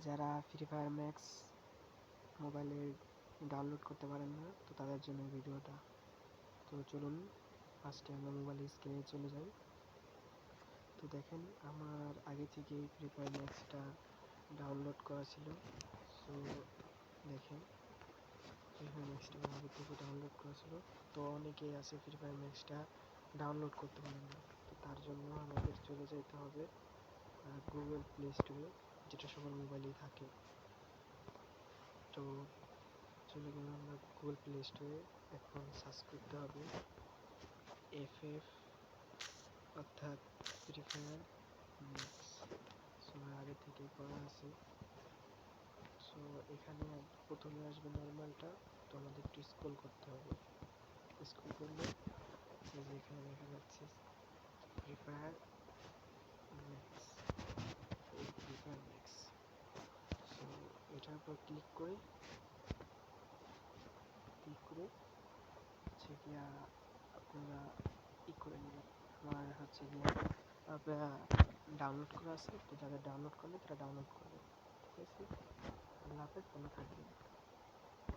যারা free fire max মোবাইলে download করতে পারেন না, তো তাদের জন্য ভিডিওটা। তো চলুন ফার্স্টে আমরা মোবাইলের স্ক্রিনে চলে যাই। তো দেখেন আমার আগে থেকেই ফ্রি ফায়ার ম্যাক্সটা ডাউনলোড করা ছিল। সো দেখেন ফ্রি ফায়ার ম্যাক্সটা আমার আগে থেকে ডাউনলোড করা ছিল। তো অনেকেই আছে ফ্রি ফায়ার ম্যাক্সটা ডাউনলোড করতে পারেন না, তো তার জন্য আমাদের চলে যেতে হবে গুগল প্লে স্টোরে, যেটা সবার মোবাইলেই থাকে। তো চলে গেলাম আমরা গুগল প্লে স্টোরে। এখন সার্চ করতে হবে FF অর্থাৎ ফ্রি ফায়ার ম্যাক্স। সো আগে থেকেই করা আছে। সো এখানে প্রথমে আসবে নর্মালটা, তো আমাদের একটু স্ক্রল করতে হবে। স্ক্রল করলে এই যে এখানে দেখা যাচ্ছে free fire max, free fire max. So এটার উপর ক্লিক করে হচ্ছে গিয়া আপনারা করে নেবেন। আমার হচ্ছে গিয়া আপনারা ডাউনলোড করা আছে, তো যাদের ডাউনলোড করলে তারা ডাউনলোড করবেন। ঠিক আছে, আল্লাহ হাফেজ, ভালো থাকবেন।